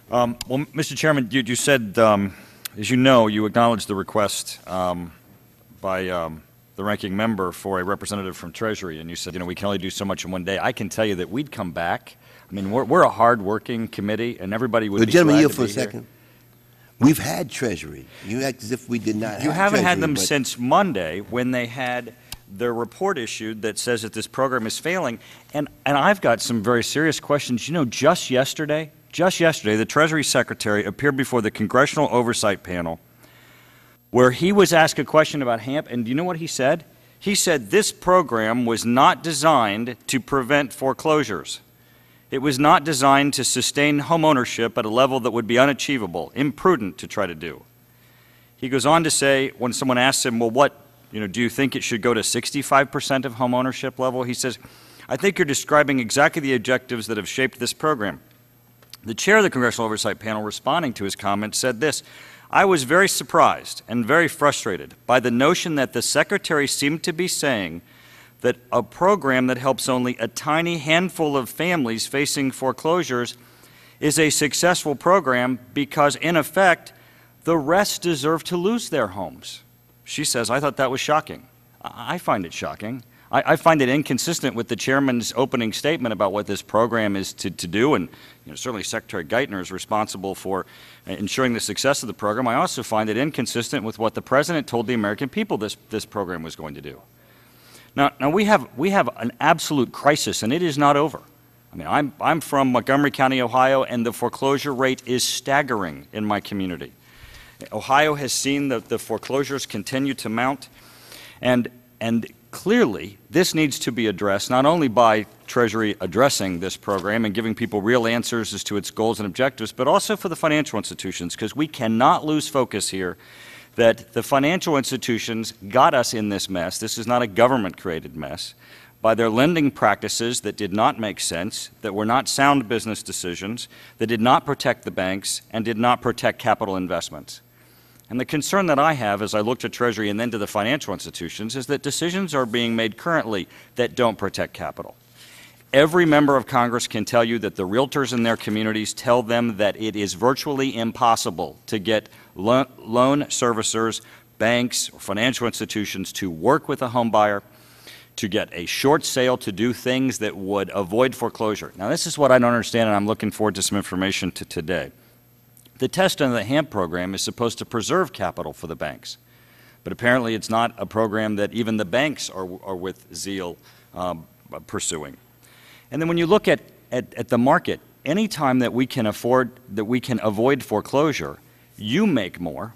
Well, Mr. Chairman, you said, as you know, you acknowledged the request by the ranking member for a representative from Treasury, and you said, we can only do so much in one day. I can tell you that we'd come back. I mean, we're a hard-working committee, and everybody would be glad to be here. Gentlemen, for a second. We've had Treasury. You act as if we did not have Treasury. You haven't had them since Monday when they had their report issued that says that this program is failing. And I've got some very serious questions. Just yesterday, the Treasury Secretary appeared before the Congressional Oversight Panel where he was asked a question about HAMP, and do you know what he said? He said this program was not designed to prevent foreclosures. It was not designed to sustain home ownership at a level that would be unachievable, imprudent to try to do. He goes on to say, when someone asks him, well, do you think it should go to 65% of home ownership level? He says, I think you're describing exactly the objectives that have shaped this program. The chair of the Congressional Oversight Panel, responding to his comments, said this: I was very surprised and very frustrated by the notion that the Secretary seemed to be saying that a program that helps only a tiny handful of families facing foreclosures is a successful program because, in effect, the rest deserve to lose their homes. She says, I thought that was shocking. I find it shocking. I find it inconsistent with the chairman's opening statement about what this program is to do, and certainly Secretary Geithner is responsible for ensuring the success of the program. I also find it inconsistent with what the President told the American people this program was going to do. Now we have an absolute crisis, and it is not over. I mean, I'm from Montgomery County, Ohio, and the foreclosure rate is staggering in my community. Ohio has seen the foreclosures continue to mount, and clearly this needs to be addressed not only by Treasury addressing this program and giving people real answers as to its goals and objectives, but also for the financial institutions, because we cannot lose focus here that the financial institutions got us in this mess. This is not a government-created mess by their lending practices that did not make sense, that were not sound business decisions, that did not protect the banks and did not protect capital investments. And the concern that I have as I look to Treasury and then to the financial institutions is that decisions are being made currently that don't protect capital. Every member of Congress can tell you that the realtors in their communities tell them that it is virtually impossible to get loan servicers, banks, or financial institutions to work with a home buyer, to get a short sale, to do things that would avoid foreclosure. Now, this is what I don't understand, and I'm looking forward to some information today. The test under the HAMP program is supposed to preserve capital for the banks, but apparently it's not a program that even the banks are with zeal pursuing. And then when you look at the market, any time that we can avoid foreclosure, you make more,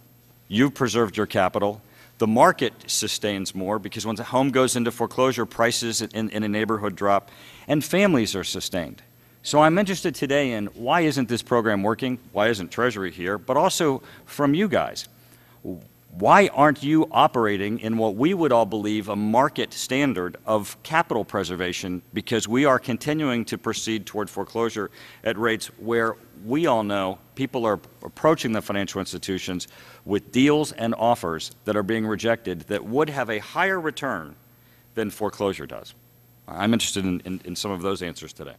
you've preserved your capital, the market sustains more because once a home goes into foreclosure, prices in a neighborhood drop, and families are sustained. So I'm interested today in why isn't this program working? Why isn't Treasury here? But also from you guys, why aren't you operating in what we would all believe a market standard of capital preservation, because we are continuing to proceed toward foreclosure at rates where we all know people are approaching the financial institutions with deals and offers that are being rejected that would have a higher return than foreclosure does. I'm interested in some of those answers today.